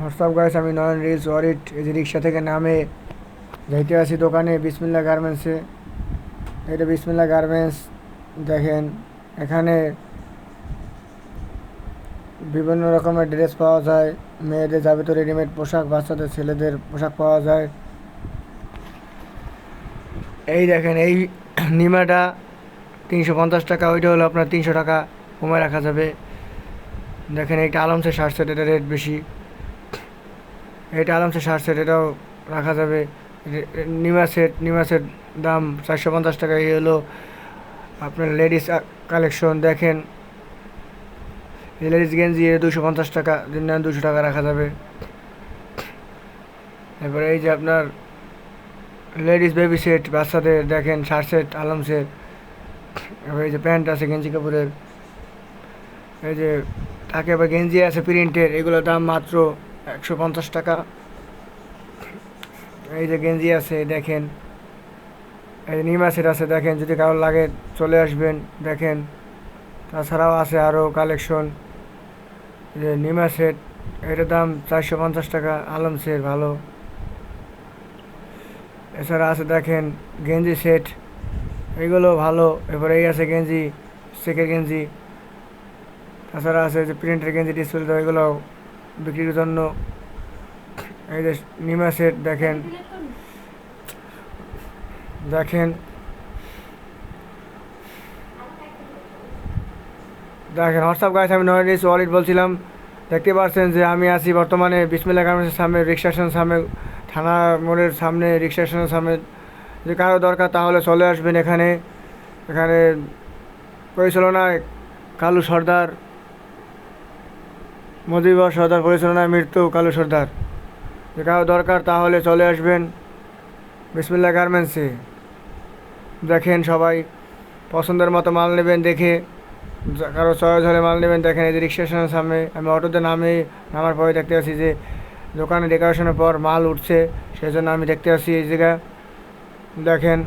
WhatsApp guys, আমি নয়ন reels ওয়ারিট। এই যে রিক্সা থেকে নামে যাইতে আছি দোকানে বিসমিল্লা গার্মেন্টসে। এটা বিসমিল্লা গার্মেন্টস। দেখেন, এখানে বিভিন্ন রকমের ড্রেস পাওয়া যায়। মেয়েদের যাবতীয় রেডিমেড পোশাক, বাচ্চাদের ছেলেদের পোশাক পাওয়া যায়। এই দেখেন, এই নিমাটা 350 টাকা, ওইটা হলো আপনার 300 টাকা কমায় রাখা যাবে। দেখেন, এইটা আলমসের শার্ট সেট, এটা রেট বেশি। এটা আরামসে শার্ট সেট, এটাও রাখা যাবে। নিমা সেট দাম 450 টাকা। এই হলো আপনার লেডিস কালেকশন। দেখেন, এই লেডিস গেঞ্জি 250 টাকা, 200 টাকা রাখা যাবে। এরপরে এই যে আপনার লেডিস বেবি সেট, বাচ্চাদের দেখেন শার্ট সেট আলমসের। এবার এই যে প্যান্ট আছে গেঞ্জি কাপড়ের। এই যে তাকে আবার গেঞ্জি আছে প্রিন্টের, এগুলোর দাম মাত্র 150 টাকা। এই যে গেঞ্জি আছে দেখেন, এই যে নিমা সেট আছে দেখেন, যদি কারোর লাগে চলে আসবেন। দেখেন, তাছাড়াও আছে আরও কালেকশন। যে নিমা সেট, এটার দাম 450 টাকা, আলমসের ভালো। এছাড়া আছে দেখেন গেঞ্জি সেট, এগুলো ভালো। এরপরে এই আছে গেঞ্জি, চেকের গেঞ্জি। তাছাড়া আছে যে প্রিন্টের গেঞ্জি, ডিসপ্লে, এগুলো বিক্রির জন্য। এই যে নিমা সেট দেখেন, দেখেন দেখেন হোয়াটসঅ্যাপ গাইস, আমি নয়ন রিলস ওয়ারিট বলছিলাম। দেখতে পাচ্ছেন যে আমি আছি বর্তমানে বিসমিল্লাহ গার্মেন্টসের সামনে, রিক্সা স্টেশনের সামনে, থানা মোড়ের সামনে, রিক্সা স্টেশনের সামনে। যদি কারো দরকার তাহলে চলে আসবেন এখানে। এখানে পরিচালনায় কালু সর্দার, মজিবর সর্দার, পরিচালনায় মৃত্যু কালু সর্দার। যদি কারো দরকার তাহলে চলে আসবেন বিসমিল্লাহ গার্মেন্টসে। দেখেন, সবাই পছন্দের মতো মাল নেবেন দেখে, কারো চয়েস হলে মাল নেবেন। দেখেন, এই যে রিক্সা স্টেশনের সামনে, আমি অটোতে নামার পরে দেখতে পাচ্ছি যে দোকানে ডেকোরেশনের পর মাল উঠছে, সেই জন্য আমি দেখতে পাচ্ছি এই জায়গা। দেখেন।